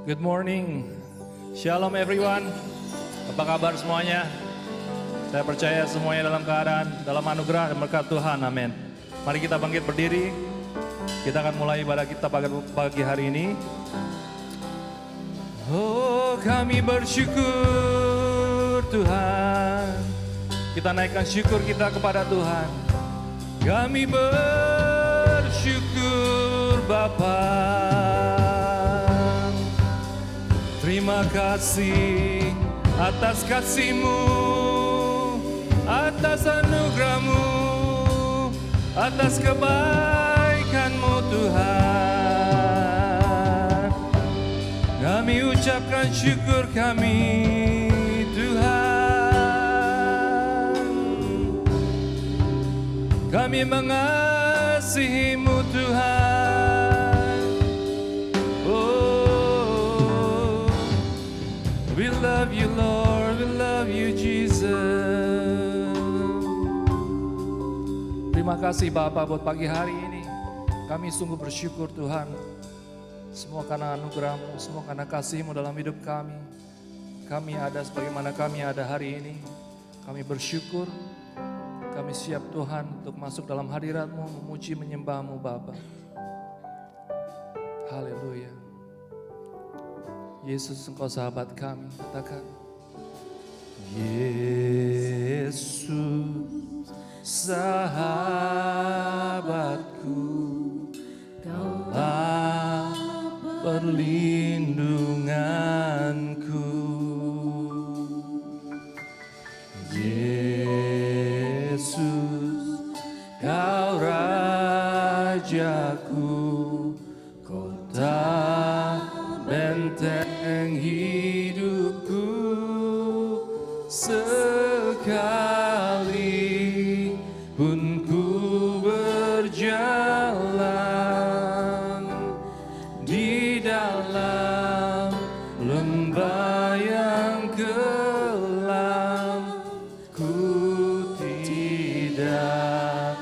Good morning, Shalom everyone. Apa kabar semuanya? Saya percaya semuanya dalam keadaan, dalam anugerah dan berkat Tuhan, amin. Mari kita bangkit berdiri. Kita akan mulai ibadah kita pagi hari ini. Oh, kami bersyukur Tuhan. Kita naikkan syukur kita kepada Tuhan. Kami bersyukur Bapa. Terima kasih atas kasih-Mu, atas anugerah-Mu, atas kebaikan-Mu Tuhan. Kami ucapkan syukur kami Tuhan. Kami mengasihi-Mu Tuhan. We love you Lord, we love you Jesus. Terima kasih Bapa buat pagi hari ini. Kami sungguh bersyukur Tuhan. Semua karena anugerah-Mu, semua karena kasih-Mu dalam hidup kami. Kami ada sebagaimana kami ada hari ini. Kami bersyukur. Kami siap Tuhan untuk masuk dalam hadirat-Mu, memuji menyembah-Mu Bapa. Haleluya. Yesus Engkau sahabat kami, katakan. Yesus sahabatku, Kaulah perlindunganku. Yesus, Kau Rajaku, kota benteng hidupku. Sekali pun ku berjalan di dalam lembah yang kelam, ku tidak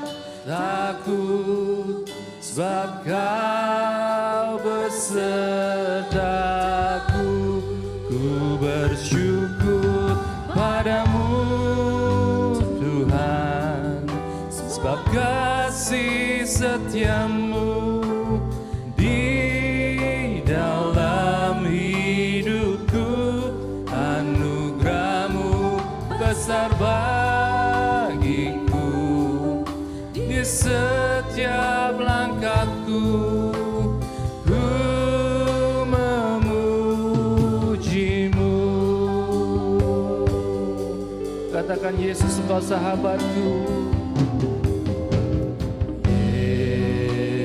takut sebab Kau besertaku. Ku bersyukur padamu Tuhan, sebab kasih setia-Mu di dalam hidupku. Anugerah-Mu besar bagiku, di setiap langkahku. Katakan, Yesus Engkau sahabatku.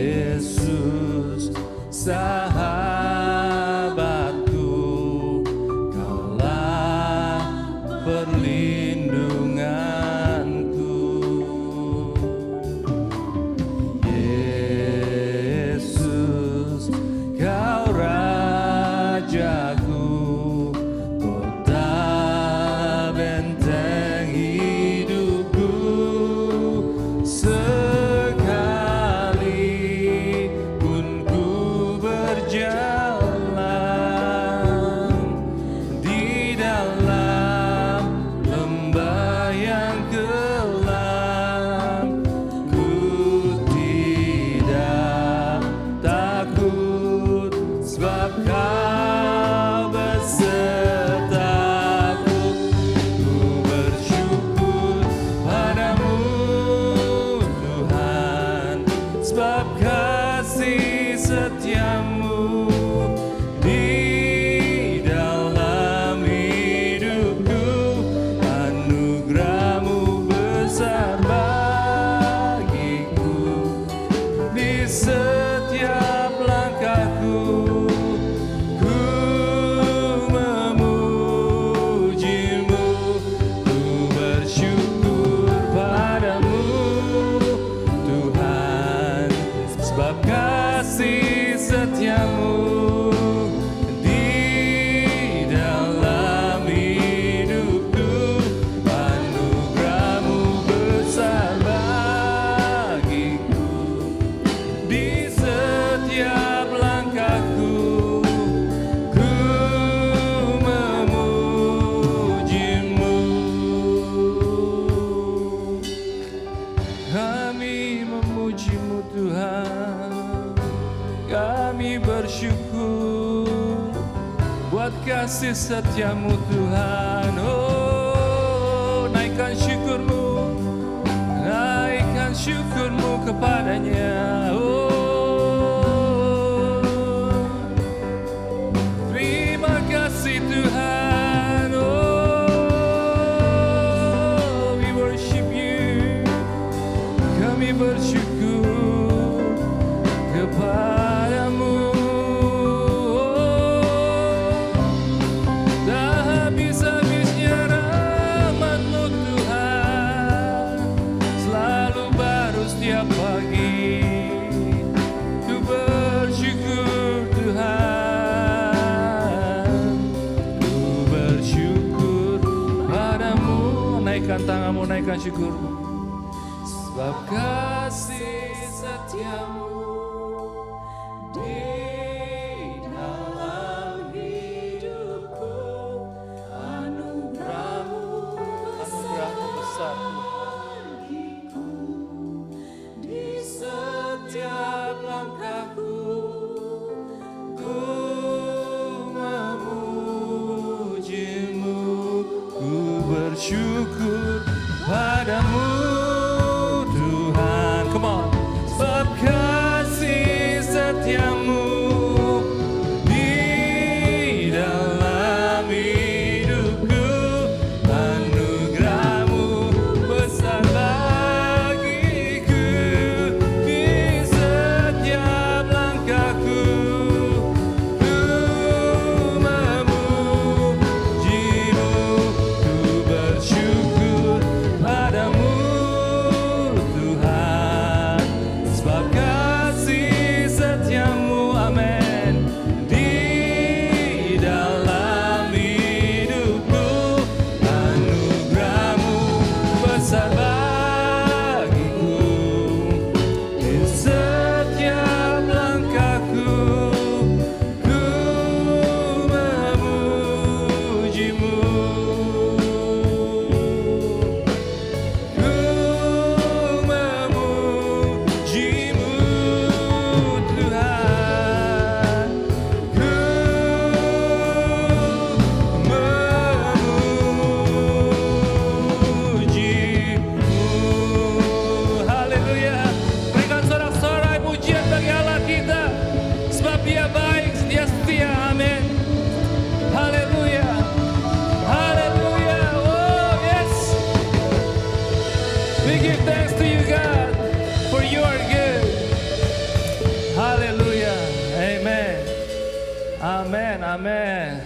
Yesus sahabatku, Kaulah perlindunganku. Yesus, Kau Rajaku, kota benteng hidupku. Sekali pun ku berjalan kasih setiamu di dalam hidupku, anugerahmu besar bagiku. Di setiap langkahku ku memujimu, ku bersyukur padamu Tuhan, sebab kasih setiamu di dalam hidupku, anugerahmu besar bagiku. Di setiap langkahku ku memujimu. Kami memujimu Tuhan, kami bersyukur buat kasih setiamu Tuhan. Oh, naikkan syukurmu, naikkan syukurmu kepadanya. Oh, terima kasih Tuhan. Oh, we worship you. Kami bersyukur kepadamu. Tak habis-habisnya rahmat-Mu Tuhan, selalu baru setiap pagi. Ku bersyukur Tuhan, ku bersyukur padamu. Naikkan tanganmu, naikkan syukurmu. Sebab kasih setiamu di dalam hidupku, anugerahmu besar bagiku. Di setiap langkahku ku memujimu, ku bersyukur padamu Tuhan. Come on. Sebab kasih setiamu di dalam hidupku, anugerahmu besar bagiku. Di setiap langkahku ku memujimu, ku bersyukur padamu Tuhan. Sebab kasih setiamu, amin, di dalam hidupku, anugerahmu besar bagiku. Di setiap langkahku ku memujimu, ku memujimu Tuhan, ku memujimu. Haleluya. Berikan sorak-sorai pujian bagi Allah kita, sebab Dia baik, Dia setia. Amin. Haleluya. Haleluya. Oh yes. We give thanks to you God, for you are good. Haleluya. Amen. Amin. Amin.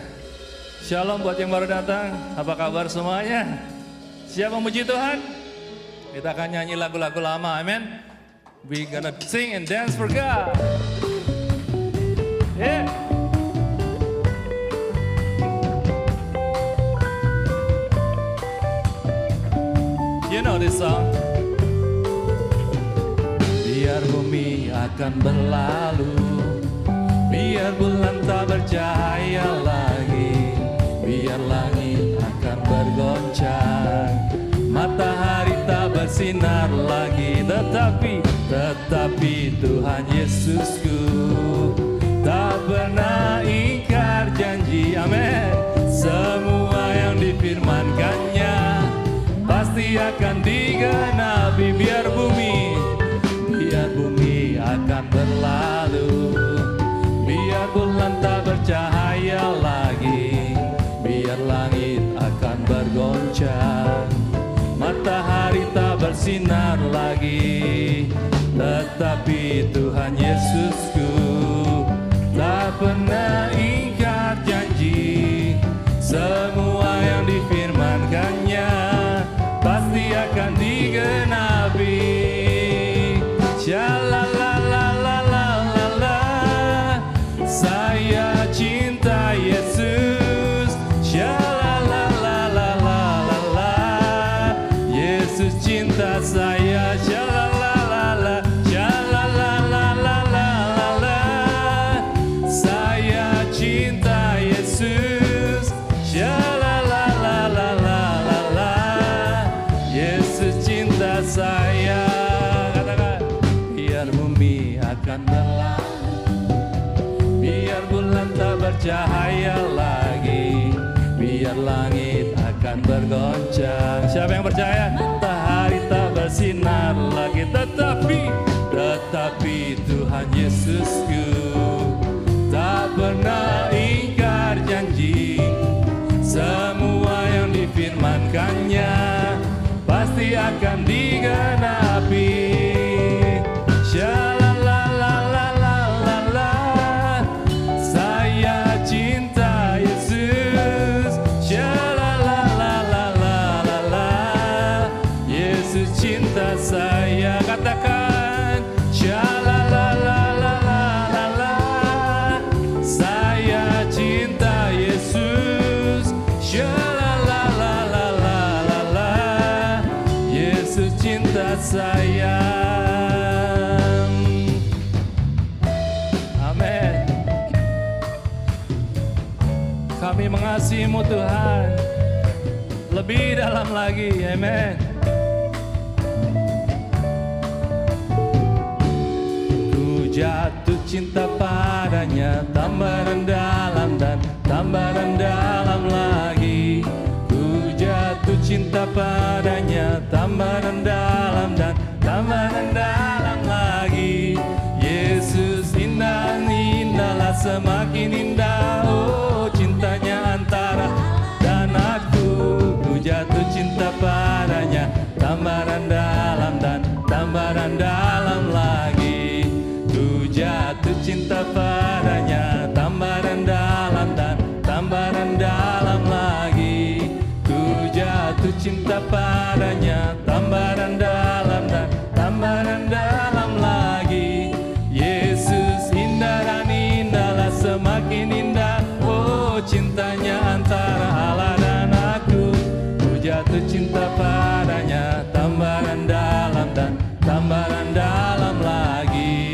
Shalom buat yang baru datang. Apa kabar semuanya? Siap memuji Tuhan? Kita akan nyanyi lagu-lagu lama. Amin. We gonna sing and dance for God. Yeah. You know this song. Biar bumi akan berlalu, biar bulan tak bercahaya lagi, biar langit akan bergoncang, matahari tak bersinar lagi, tetapi Tuhan Yesusku tak pernah ingkar janji. Amin. Semua yang difirmankannya pasti akan digenapi. Biar bumi akan berlalu. Biar bulan tak bercahaya lagi, biar langit akan bergoncang, matahari tak bersinar lagi, tetapi Tuhan Yesusku tak pernah ingkar janji. Semua yang difirmankannya pasti akan digenapi. Shalalalalalalalala, saya cinta Yesus. Shalalalalalalalala, Yesus cinta saya. Shalalalala, shalalalalalalalala, saya cinta Yesus. Shalalalalalalalala, Yesus cinta saya. Katakan, biar bumi akan berlalu, biar bulan tak bercahaya lagi, biar langit akan bergoncang. Siapa yang percaya? Matahari tak bersinar lagi, tetapi Tuhan Yesusku tak pernah ingkar janji. Semua yang difirmankannya pasti akan digenapi. Shalalalalalalalala, saya cinta Yesus. Shalalalalalalalala, Yesus cinta saya. Katakan, shalalalalalalalala, saya cinta Yesus. Shalalalalalalalala, Yesus cinta saya. Amin. Kami mengasihi-Mu Tuhan lebih dalam lagi. Amin. Ku jatuh cinta padanya, tambah dalam dan tambah dalam lagi. Ku jatuh cinta padanya, tambah dalam dan tambah dalam lagi. Yesus indah, indahlah semakin indah. Oh, cintanya antara dan aku. Ku jatuh cinta padanya, tambah dalam dan tambah dalam lagi. Ku jatuh cinta padanya, tambah dalam dan tambah dalam lagi. Ku jatuh cinta padanya, tambah dalam dan tambah dalam lagi. Yesus indah dan indahlah semakin indah. Oh, cintanya antara Allah dan aku. Ku jatuh cinta padanya, tambah dalam dan tambah dalam lagi.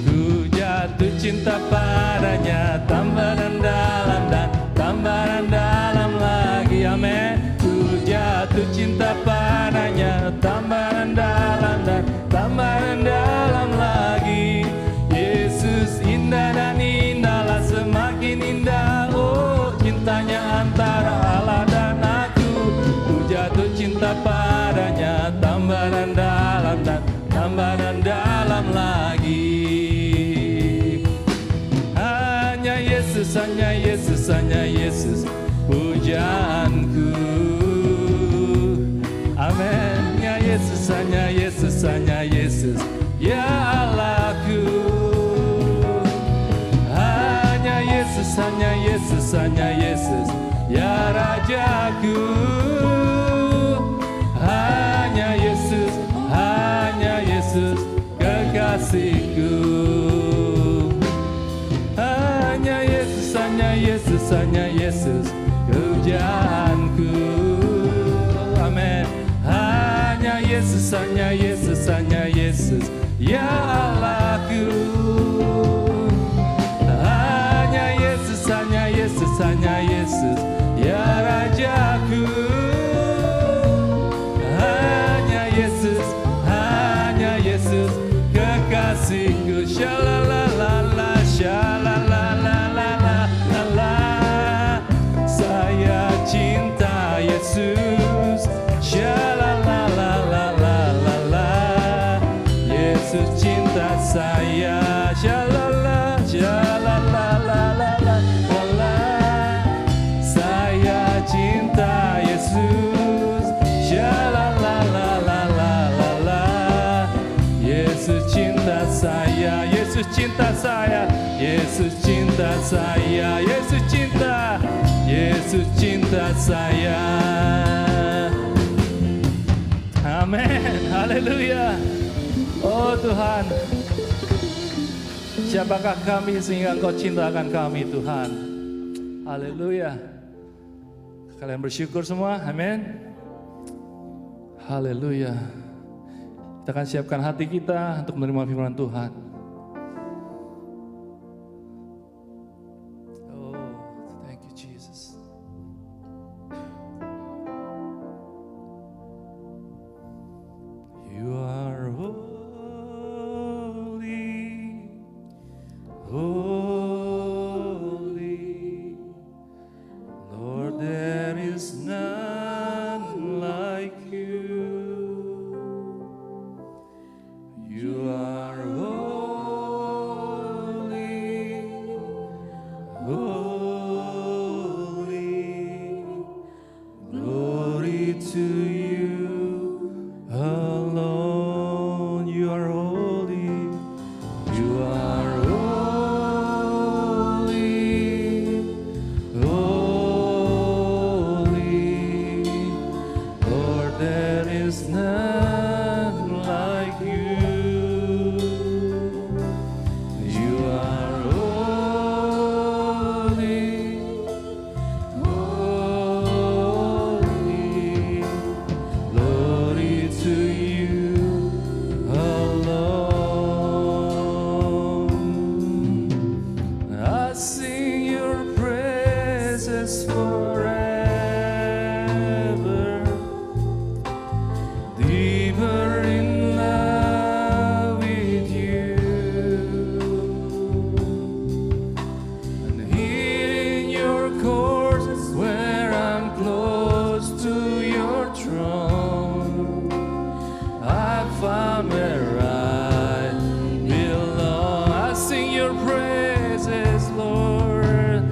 Ku jatuh cinta padanya, tambah dalam dan tambah dalam lagi. Amin. Ku jatuh cinta padanya, tambah dalam dan tambah dalam lagi. Yesus indah dan indahlah semakin indah. Oh, cintanya antara Allah dan aku. Ku jatuh cinta padanya, tambah dalam dan tambah dalam lagi. Hanya Yesus, hanya Yesus, hanya Yesus pujaanku. Amin. Ya Yesus, hanya Yesus, hanya Yesus, ya Allahku. Hanya Yesus, hanya Yesus, hanya Yesus, ya Rajaku. Hanya Yesus, hanya Yesus, kekasihku. Hanya Yesus, hanya Yesus, hanya Yesus, pujaanku. Amin. Hanya Yesus, hanya Yesus, hanya Yesus, ya Allahku. Hanya Yesus, hanya Yesus, hanya Yesus, ya Rajaku. Hanya Yesus, hanya Yesus, kekasihku. Shalalalala, shalalalala, saya cinta Yesus. Shalalalala, Yesus cinta saya. Shalala, shalala, saya cinta Yesus. Shalala, Yesus cinta saya. Yesus cinta saya. Yesus cinta saya. Yesus cinta. Yesus cinta saya. Amin. Haleluya. Oh Tuhan, siapakah kami sehingga Engkau cintakan kami Tuhan. Haleluya. Kalian bersyukur semua. Amin. Haleluya. Kita akan siapkan hati kita untuk menerima firman Tuhan. Oh, thank you Jesus. You are holy, holy, Lord, there is none like you. You are holy, holy, glory to you alone. You are holy, you are holy, holy, Lord, there is none like you. You are holy, holy, glory to you alone. I sing your praises forever, deeper in love with you. And here in your courts where I'm close to your throne, I found where I belong. I sing your praises, Lord.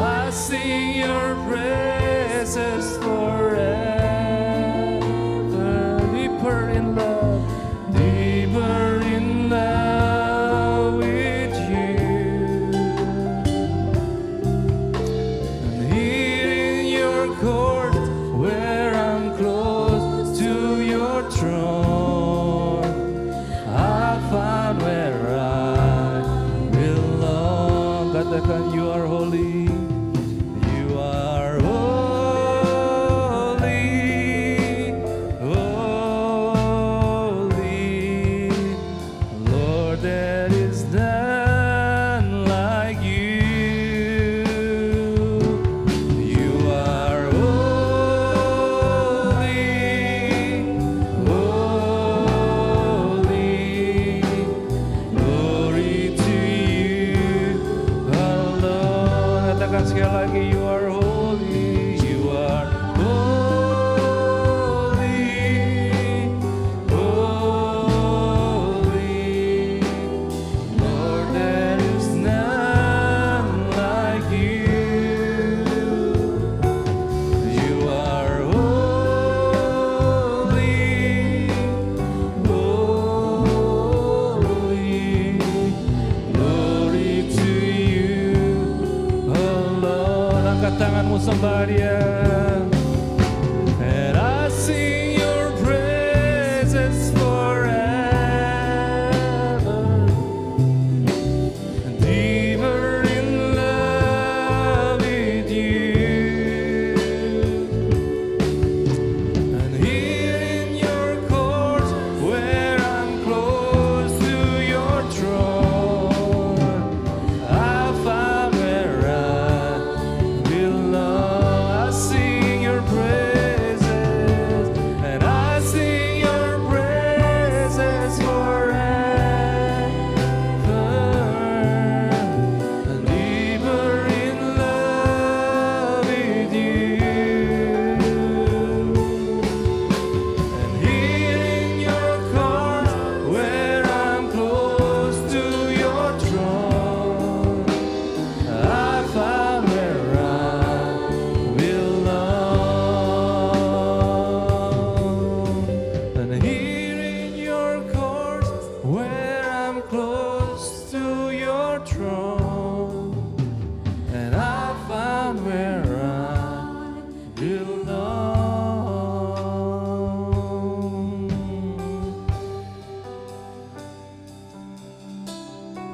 I sing your praises forever. Deeper in love, deeper in love with you. And here in your court, where I'm close to your throne, I found where I belong. Katakan, you are holy. You are holy, holy, Lord, there is none like you. You are holy, holy, glory to you alone. Katakan sekali lagi, you are holy, you are holy, holy, Lord, there is none like you. You are holy, holy, glory to you alone. Angkat tanganmu, sembah Dia. And I sing your praises forever, deeper in love with you. And here in your court, where I'm close to your throne, I found where I belong. I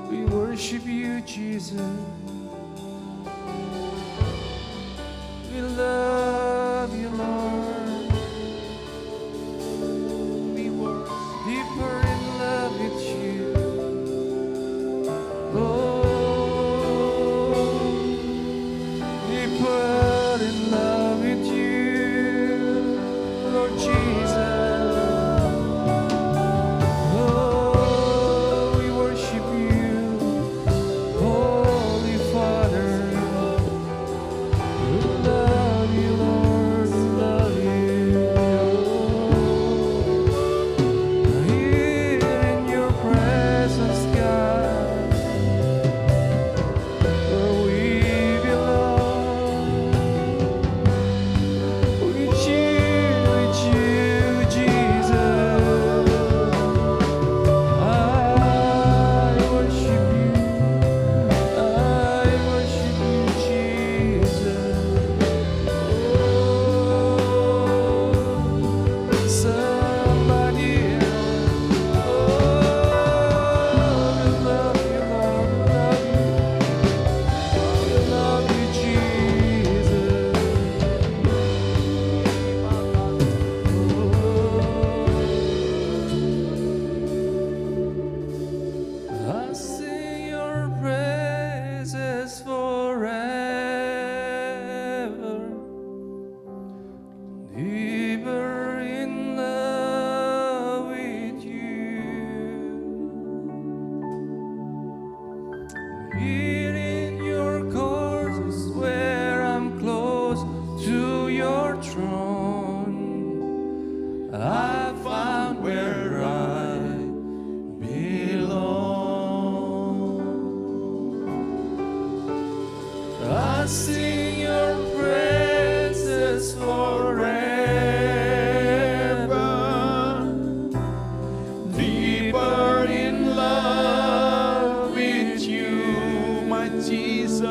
We worship you, Jesus. We love you, Lord. We were deeper in love with you. Oh, deeper in love with you, Lord Jesus. Oh, we worship you, Holy Father. We love you, Lord, we love you. Here in your presence, God, where we belong. With you, Jesus. I worship you, Jesus. Somebody else. We love you, Lord, we love you, Jesus. I sing your praises forever, deeper in love with you. Here in your courts where I'm close to your throne, I found where I belong. I sing your praises forever, deeper in love with you, my Jesus.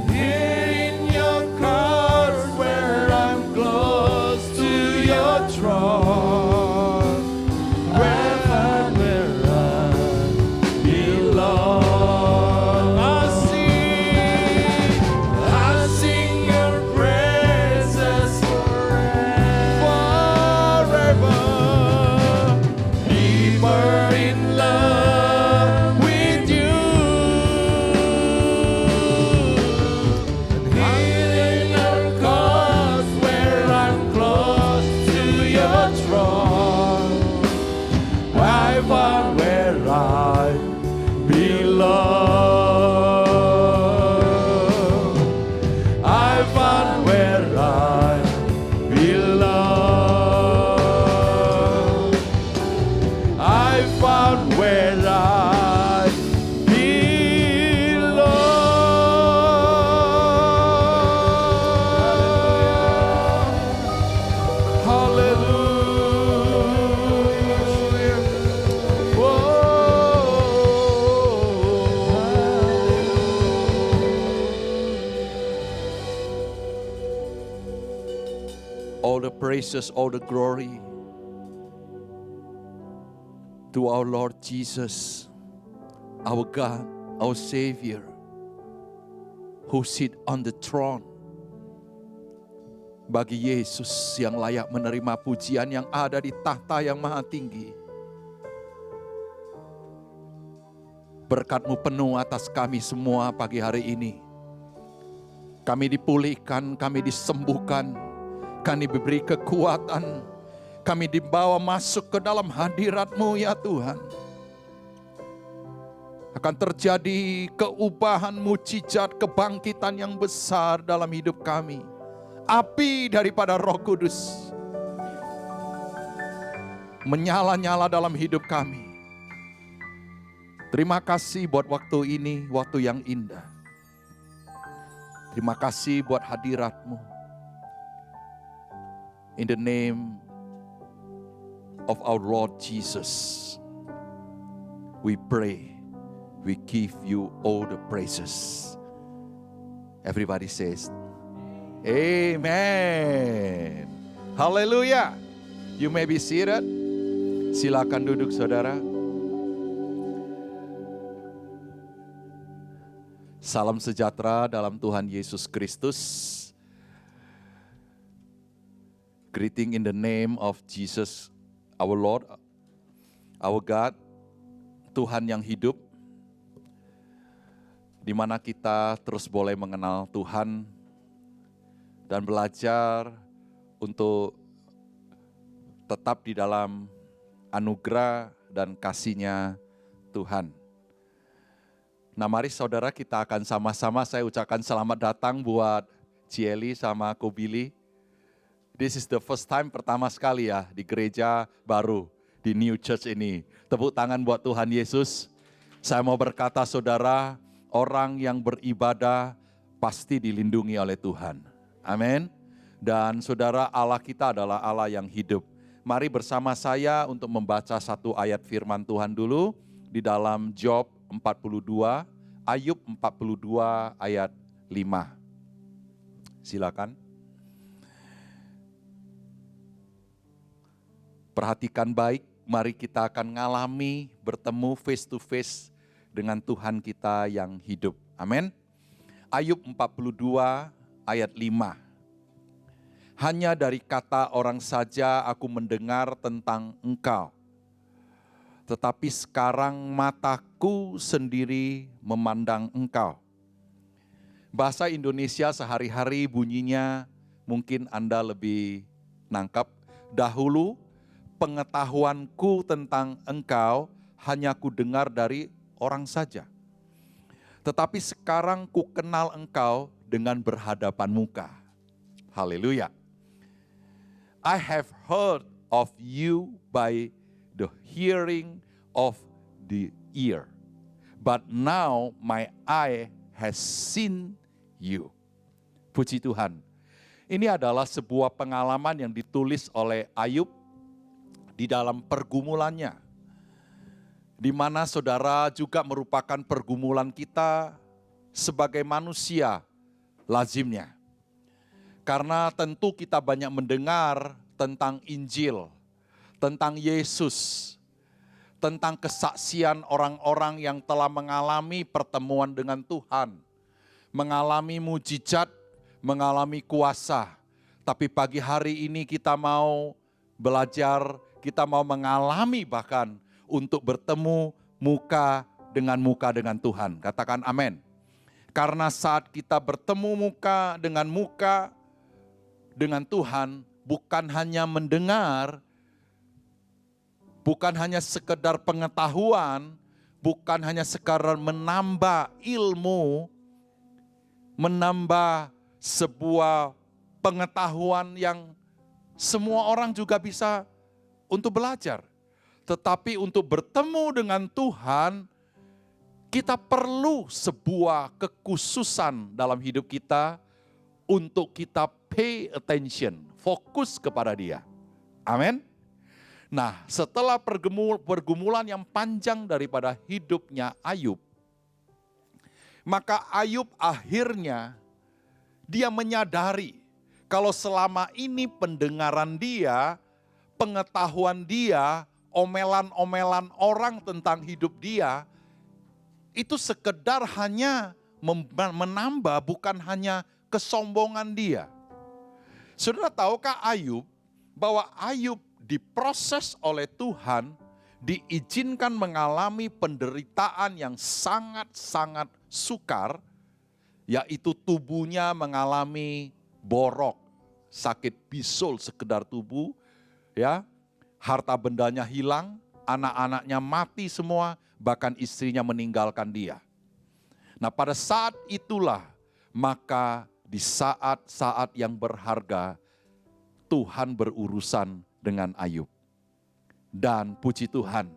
Here in your courts where I'm close to your throne, where I belong. I sing your praises forever, deeper in love with you. Here in your cause where I'm close to your throne, I found where I belong. I found where I belong. I found where I belong. Hallelujah. All the praises, all the glory to our Lord Jesus, our God, our Savior, who sit on the throne. Bagi Yesus yang layak menerima pujian yang ada di tahta yang maha tinggi. Berkat-Mu penuh atas kami semua pagi hari ini. Kami dipulihkan, kami disembuhkan, kami diberi kekuatan, kami dibawa masuk ke dalam hadirat-Mu ya Tuhan. Akan terjadi keubahan, mujizat, kebangkitan yang besar dalam hidup kami. Api daripada Roh Kudus menyala-nyala dalam hidup kami. Terima kasih buat waktu ini, waktu yang indah. Terima kasih buat hadirat-Mu. In the name of our Lord Jesus, we pray, we give you all the praises. Everybody says, Amen. Hallelujah. You may be seated. Silakan duduk saudara. Salam sejahtera dalam Tuhan Yesus Kristus. Greeting in the name of Jesus, our Lord, our God, Tuhan yang hidup, di mana kita terus boleh mengenal Tuhan dan belajar untuk tetap di dalam anugerah dan kasih-Nya Tuhan. Nah, mari saudara, kita akan sama-sama saya ucapkan selamat datang buat Cieli sama Ko Billy. This is the first time, pertama sekali ya di gereja baru, di New Church ini. Tepuk tangan buat Tuhan Yesus. Saya mau berkata saudara, orang yang beribadah pasti dilindungi oleh Tuhan. Amin. Dan saudara, Allah kita adalah Allah yang hidup. Mari bersama saya untuk membaca satu ayat firman Tuhan dulu di dalam Job 42, Ayub 42 ayat 5. Silakan. Perhatikan baik, mari kita akan mengalami bertemu face to face dengan Tuhan kita yang hidup. Amin. Ayub 42 ayat 5. Hanya dari kata orang saja aku mendengar tentang Engkau. Tetapi sekarang mataku sendiri memandang Engkau. Bahasa Indonesia sehari-hari bunyinya mungkin Anda lebih nangkap. Dahulu pengetahuanku tentang Engkau hanya ku dengar dari orang saja. Tetapi sekarang ku kenal Engkau dengan berhadapan muka. Haleluya. I have heard of you by the hearing of the ear. But now my eye has seen you. Puji Tuhan. Ini adalah sebuah pengalaman yang ditulis oleh Ayub di dalam pergumulannya. Di mana saudara juga merupakan pergumulan kita sebagai manusia lazimnya. Karena tentu kita banyak mendengar tentang Injil, tentang Yesus, tentang kesaksian orang-orang yang telah mengalami pertemuan dengan Tuhan, mengalami mujizat, mengalami kuasa. Tapi pagi hari ini kita mau belajar, kita mau mengalami bahkan untuk bertemu muka dengan Tuhan. Katakan amin. Karena saat kita bertemu muka dengan Tuhan, bukan hanya mendengar, bukan hanya sekedar pengetahuan, bukan hanya sekadar menambah ilmu, menambah sebuah pengetahuan yang semua orang juga bisa untuk belajar. Tetapi untuk bertemu dengan Tuhan, kita perlu sebuah kekhususan dalam hidup kita untuk kita pay attention, fokus kepada Dia. Amin. Nah, setelah pergumulan yang panjang daripada hidupnya Ayub, maka Ayub akhirnya dia menyadari kalau selama ini pendengaran dia, pengetahuan dia, omelan-omelan orang tentang hidup dia, itu sekedar hanya menambah, bukan hanya kesombongan dia. Saudara tahukah Ayub, bahwa Ayub diproses oleh Tuhan, diizinkan mengalami penderitaan yang sangat-sangat sukar, yaitu tubuhnya mengalami borok, sakit bisul sekedar tubuh, ya, harta bendanya hilang, anak-anaknya mati semua, bahkan istrinya meninggalkan dia. Nah, pada saat itulah, maka di saat-saat yang berharga, Tuhan berurusan dengan Ayub. Dan puji Tuhan,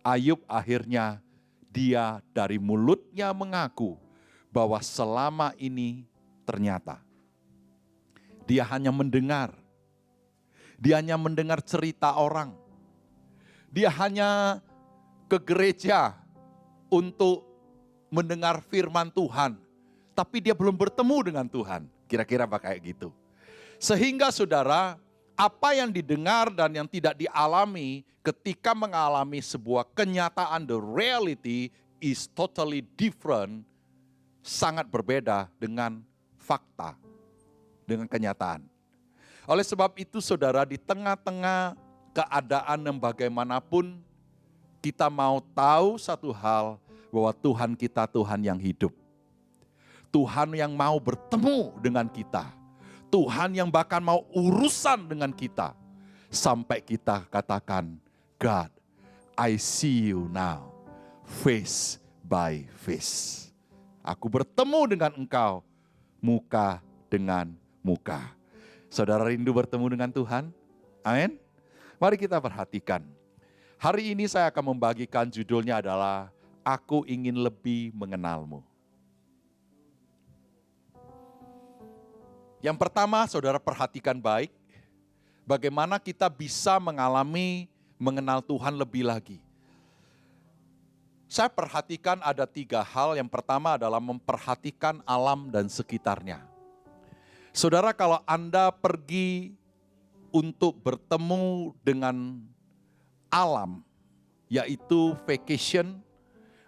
Ayub akhirnya dia dari mulutnya mengaku bahwa selama ini ternyata dia hanya mendengar. Dia hanya mendengar cerita orang. Dia hanya ke gereja untuk mendengar firman Tuhan. Tapi dia belum bertemu dengan Tuhan. Kira-kira kayak gitu. Sehingga saudara, apa yang didengar dan yang tidak dialami ketika mengalami sebuah kenyataan, the reality is totally different sangat berbeda dengan fakta, dengan kenyataan. Oleh sebab itu saudara, di tengah-tengah keadaan yang bagaimanapun, kita mau tahu satu hal, bahwa Tuhan kita Tuhan yang hidup. Tuhan yang mau bertemu dengan kita. Tuhan yang bahkan mau urusan dengan kita. Sampai kita katakan, God, I see you now, face by face. Aku bertemu dengan engkau, muka dengan muka. Saudara rindu bertemu dengan Tuhan? Amin. Mari kita perhatikan. Hari ini saya akan membagikan judulnya adalah Aku Ingin Lebih Mengenalmu. Yang pertama, saudara perhatikan baik, bagaimana kita bisa mengenal Tuhan lebih lagi. Saya perhatikan ada 3 hal. Yang pertama adalah memperhatikan alam dan sekitarnya. Saudara, kalau Anda pergi untuk bertemu dengan alam, yaitu vacation,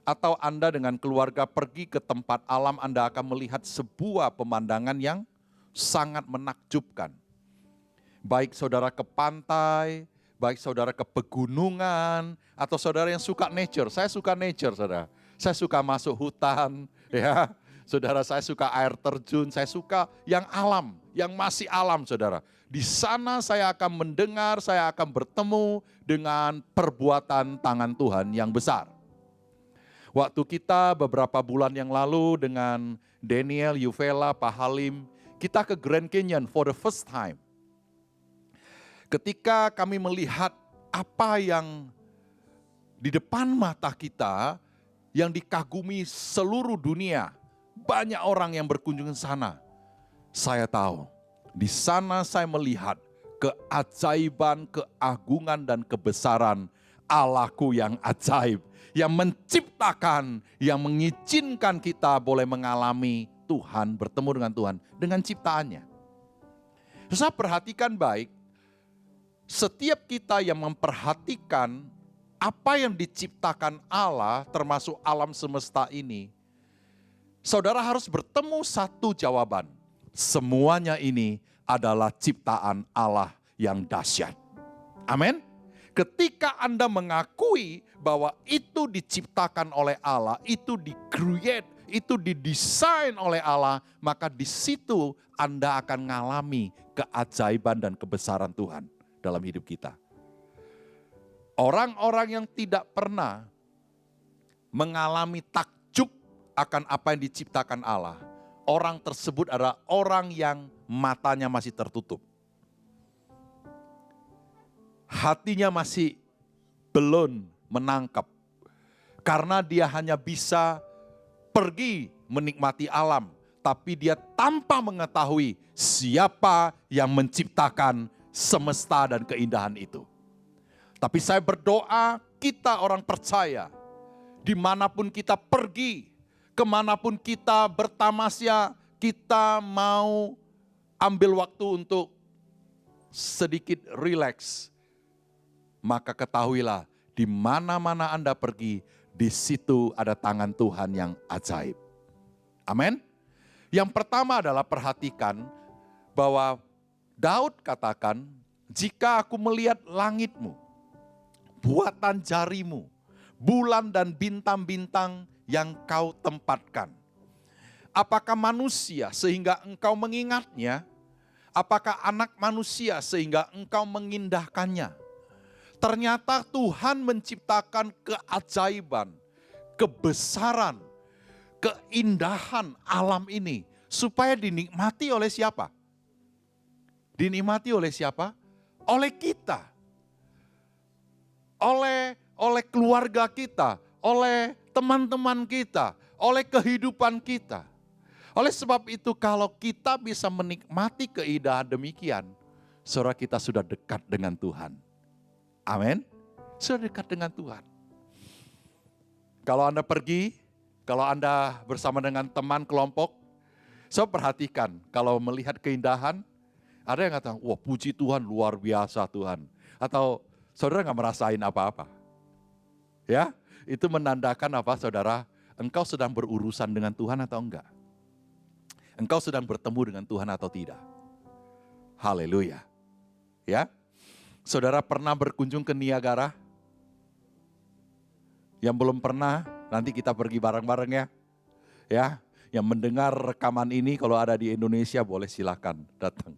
atau Anda dengan keluarga pergi ke tempat alam, Anda akan melihat sebuah pemandangan yang sangat menakjubkan. Baik saudara ke pantai, baik saudara ke pegunungan, atau saudara yang suka nature. Saya suka nature, saudara. Saya suka masuk hutan, ya. Saudara, saya suka air terjun, saya suka yang alam, yang masih alam, saudara. Di sana saya akan mendengar, saya akan bertemu dengan perbuatan tangan Tuhan yang besar. Waktu kita beberapa bulan yang lalu dengan Daniel, Yuvela, Pak Halim, kita ke Grand Canyon for the first time. Ketika kami melihat apa yang di depan mata kita, yang dikagumi seluruh dunia, banyak orang yang berkunjung ke sana. Saya tahu, di sana saya melihat keajaiban, keagungan, dan kebesaran Allahku yang ajaib, yang menciptakan, yang mengizinkan kita boleh mengalami Tuhan, bertemu dengan Tuhan, dengan ciptaannya. Saya perhatikan baik, setiap kita yang memperhatikan apa yang diciptakan Allah, termasuk alam semesta ini, saudara harus bertemu satu jawaban. Semuanya ini adalah ciptaan Allah yang dahsyat. Amin. Ketika Anda mengakui bahwa itu diciptakan oleh Allah, itu di-create, itu didesain oleh Allah, maka di situ Anda akan mengalami keajaiban dan kebesaran Tuhan dalam hidup kita. Orang-orang yang tidak pernah mengalami takjub akan apa yang diciptakan Allah, orang tersebut adalah orang yang matanya masih tertutup. Hatinya masih belum menangkap. Karena dia hanya bisa pergi menikmati alam, tapi dia tanpa mengetahui siapa yang menciptakan semesta dan keindahan itu. Tapi saya berdoa, kita orang percaya, dimanapun kita pergi, kemanapun kita bertamasya, kita mau ambil waktu untuk sedikit rileks. Maka ketahuilah, di mana-mana Anda pergi, di situ ada tangan Tuhan yang ajaib. Amin. Yang pertama adalah perhatikan bahwa Daud katakan, jika aku melihat langitmu, buatan jarimu, bulan dan bintang-bintang yang kau tempatkan. Apakah manusia sehingga engkau mengingatnya? Apakah anak manusia sehingga engkau mengindahkannya? Ternyata Tuhan menciptakan keajaiban, kebesaran, keindahan alam ini supaya dinikmati oleh siapa? Dinikmati oleh siapa? Oleh kita. Oleh keluarga kita, oleh teman-teman kita, oleh kehidupan kita. Oleh sebab itu kalau kita bisa menikmati keindahan demikian, saudara, kita sudah dekat dengan Tuhan. Amin. Sudah dekat dengan Tuhan. Kalau Anda pergi, kalau Anda bersama dengan teman kelompok, saya perhatikan kalau melihat keindahan, ada yang kata, wah puji Tuhan luar biasa Tuhan. Atau saudara nggak merasain apa-apa. Ya, itu menandakan apa saudara? Engkau sedang berurusan dengan Tuhan atau enggak? Engkau sedang bertemu dengan Tuhan atau tidak? Haleluya. Ya. Saudara pernah berkunjung ke Niagara? Yang belum pernah, nanti kita pergi bareng-bareng ya. Ya, yang mendengar rekaman ini kalau ada di Indonesia boleh silakan datang.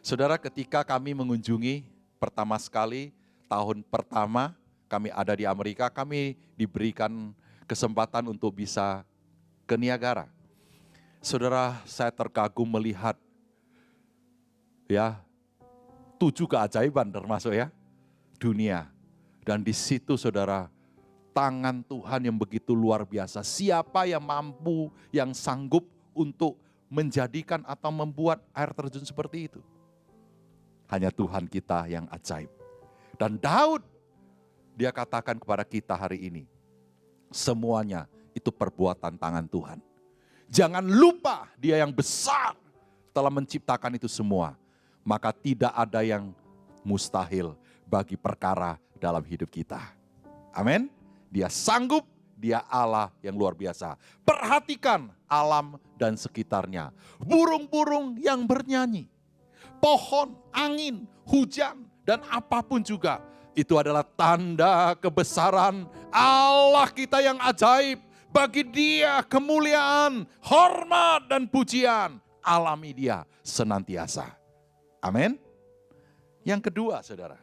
Saudara, ketika kami mengunjungi pertama sekali, tahun pertama kami ada di Amerika, kami diberikan kesempatan untuk bisa ke Niagara. Saudara, saya terkagum melihat ya 7 keajaiban termasuk ya dunia. Dan di situ saudara, tangan Tuhan yang begitu luar biasa. Siapa yang mampu, yang sanggup untuk menjadikan atau membuat air terjun seperti itu? Hanya Tuhan kita yang ajaib. Dan Daud, dia katakan kepada kita hari ini, semuanya itu perbuatan tangan Tuhan. Jangan lupa dia yang besar telah menciptakan itu semua. Maka tidak ada yang mustahil bagi perkara dalam hidup kita. Amin. Dia sanggup, dia Allah yang luar biasa. Perhatikan alam dan sekitarnya. Burung-burung yang bernyanyi. Pohon, angin, hujan, dan apapun juga. Itu adalah tanda kebesaran Allah kita yang ajaib. Bagi dia kemuliaan, hormat, dan pujian. Alami dia senantiasa. Amin. Yang kedua saudara.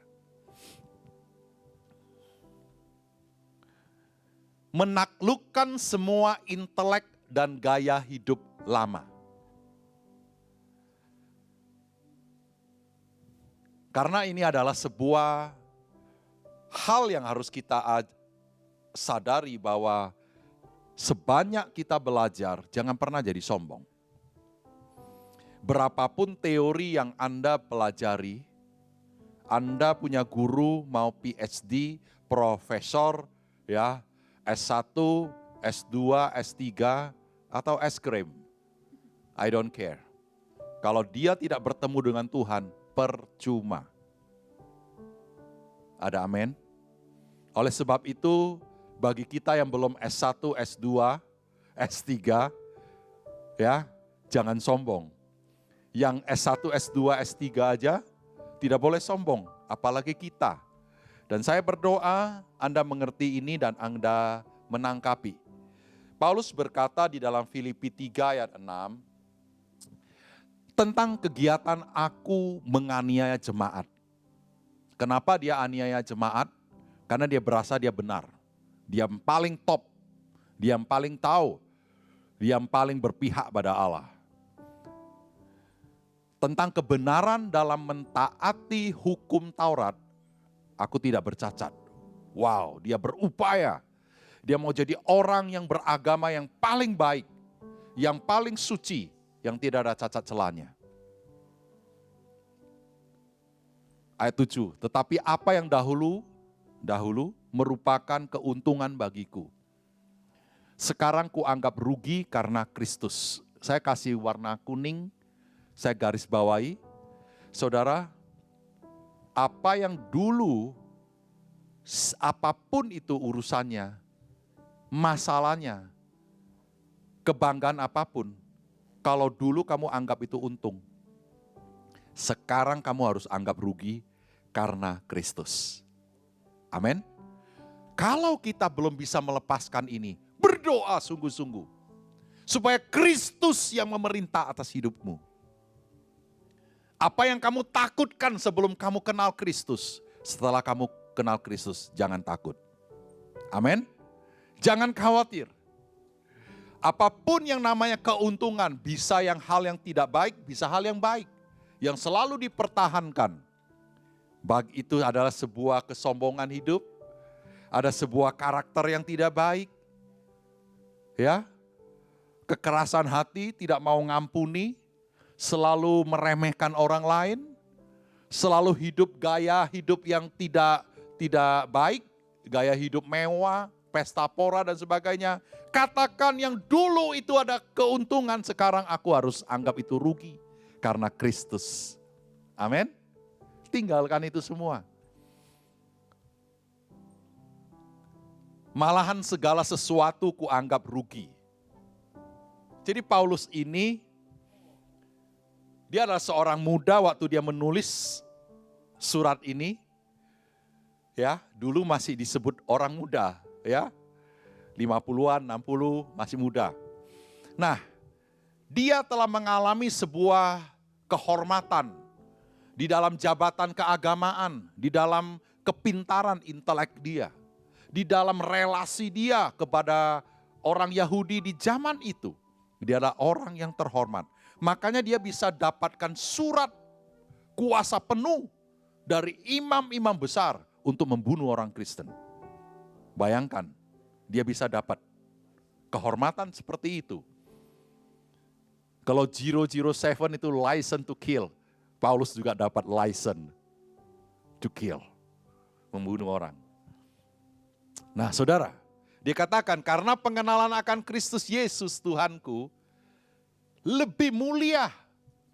Menaklukkan semua intelek dan gaya hidup lama. Karena ini adalah sebuah hal yang harus kita sadari bahwa sebanyak kita belajar, jangan pernah jadi sombong. Berapapun teori yang Anda pelajari, Anda punya guru mau PhD, profesor, ya, S1, S2, S3, atau es krim. I don't care. Kalau dia tidak bertemu dengan Tuhan, percuma. Ada amin? Oleh sebab itu, bagi kita yang belum S1, S2, S3, ya, jangan sombong. Yang S1, S2, S3 aja tidak boleh sombong, apalagi kita. Dan saya berdoa Anda mengerti ini dan Anda menangkapi. Paulus berkata di dalam Filipi 3 ayat 6, tentang kegiatan aku menganiaya jemaat. Kenapa dia aniaya jemaat? Karena dia berasa dia benar. Dia yang paling top, dia yang paling tahu, dia yang paling berpihak pada Allah. Tentang kebenaran dalam mentaati hukum Taurat, aku tidak bercacat. Wow, dia berupaya. Dia mau jadi orang yang beragama yang paling baik, yang paling suci, yang tidak ada cacat celahnya. Ayat 7, tetapi apa yang dahulu merupakan keuntungan bagiku. Sekarang kuanggap rugi karena Kristus. Saya kasih warna kuning, saya garis bawahi. Saudara, apa yang dulu, apapun itu urusannya, masalahnya, kebanggaan apapun, kalau dulu kamu anggap itu untung, sekarang kamu harus anggap rugi karena Kristus. Amin. Kalau kita belum bisa melepaskan ini, berdoa sungguh-sungguh supaya Kristus yang memerintah atas hidupmu. Apa yang kamu takutkan sebelum kamu kenal Kristus, setelah kamu kenal Kristus, jangan takut. Amin. Jangan khawatir. Apapun yang namanya keuntungan, bisa yang hal yang tidak baik, bisa hal yang baik. Yang selalu dipertahankan. Itu adalah sebuah kesombongan hidup, ada sebuah karakter yang tidak baik, ya, kekerasan hati, tidak mau ngampuni, selalu meremehkan orang lain, selalu hidup gaya hidup yang tidak baik, gaya hidup mewah, pesta pora dan sebagainya. Katakan yang dulu itu ada keuntungan, sekarang aku harus anggap itu rugi karena Kristus. Amin. Tinggalkan itu semua. Malahan segala sesuatu kuanggap rugi. Jadi Paulus ini, dia adalah seorang muda waktu dia menulis surat ini. Ya, dulu masih disebut orang muda, ya. 50-an, 60, masih muda. Nah, dia telah mengalami sebuah kehormatan di dalam jabatan keagamaan, di dalam kepintaran intelek dia, di dalam relasi dia kepada orang Yahudi di zaman itu. Dia adalah orang yang terhormat. Makanya dia bisa dapatkan surat kuasa penuh dari imam-imam besar untuk membunuh orang Kristen. Bayangkan, dia bisa dapat kehormatan seperti itu. Kalau 007 itu license to kill, Paulus juga dapat license to kill, membunuh orang. Nah saudara, dia katakan karena pengenalan akan Kristus Yesus Tuhanku lebih mulia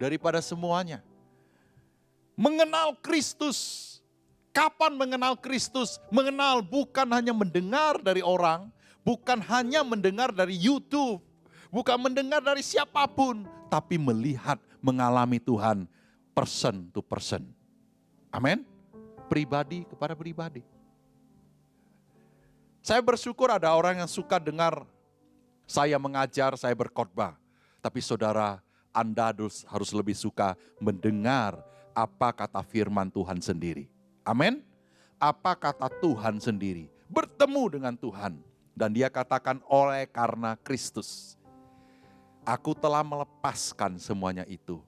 daripada semuanya. Mengenal Kristus. Kapan mengenal Kristus? Mengenal bukan hanya mendengar dari orang, bukan hanya mendengar dari YouTube, bukan mendengar dari siapapun, tapi melihat, mengalami Tuhan person to person. Amin. Pribadi kepada pribadi. Saya bersyukur ada orang yang suka dengar saya mengajar, saya berkhotbah. Tapi saudara, Anda harus lebih suka mendengar apa kata firman Tuhan sendiri. Amin. Apa kata Tuhan sendiri. Bertemu dengan Tuhan. Dan dia katakan oleh karena Kristus. Aku telah melepaskan semuanya itu.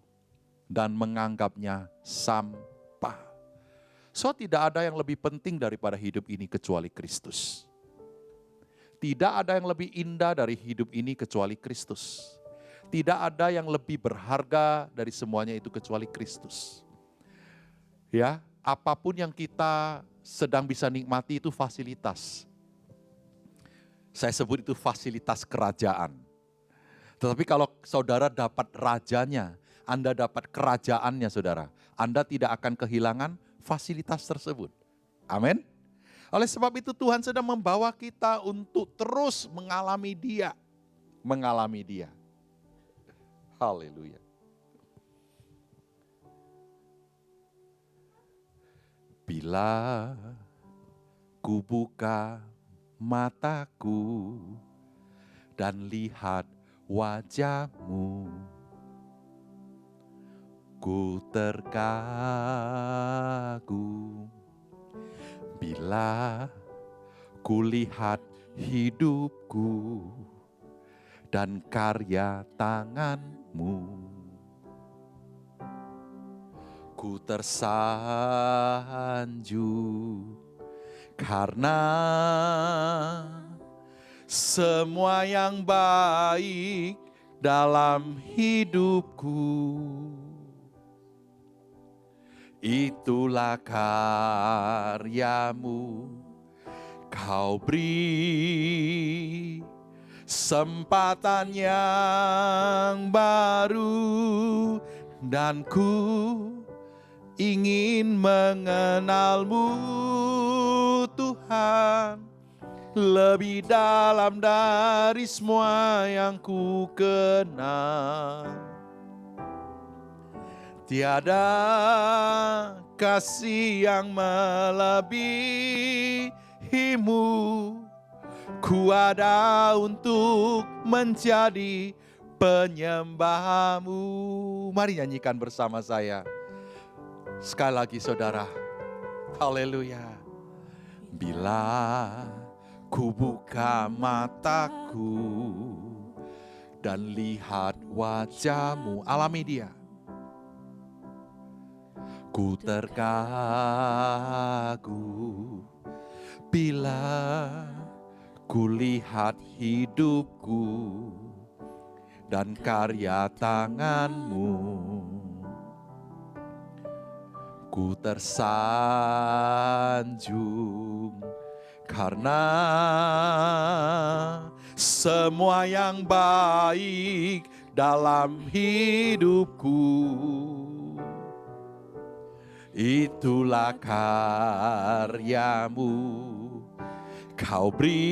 Dan menganggapnya sampah. So tidak ada yang lebih penting daripada hidup ini kecuali Kristus. Tidak ada yang lebih indah dari hidup ini kecuali Kristus. Tidak ada yang lebih berharga dari semuanya itu kecuali Kristus. Ya, apapun yang kita sedang bisa nikmati itu fasilitas. Saya sebut itu fasilitas kerajaan. Tetapi kalau saudara dapat rajanya, Anda dapat kerajaannya saudara, Anda tidak akan kehilangan fasilitas tersebut. Amin. Oleh sebab itu Tuhan sedang membawa kita untuk terus mengalami Dia. Mengalami Dia. Haleluya. Bila ku buka mataku dan lihat wajah-Mu, ku terkagum. Bila ku lihat hidupku dan karya tangan-Mu, ku tersanjung karena semua yang baik dalam hidupku. Itulah karya-Mu, Kau beri kesempatan yang baru, dan ku ingin mengenal-Mu Tuhan lebih dalam dari semua yang ku kenal. Tiada kasih yang melebihi-Mu, ku ada untuk menjadi penyembah-Mu. Mari nyanyikan bersama saya. Sekali lagi saudara. Haleluya. Bila ku buka mataku dan lihat wajah-Mu, alami Dia. Ku terkagum bila ku lihat hidupku dan karya tangan-Mu. Ku tersanjung karena semua yang baik dalam hidupku. Itulah karya-Mu, Kau beri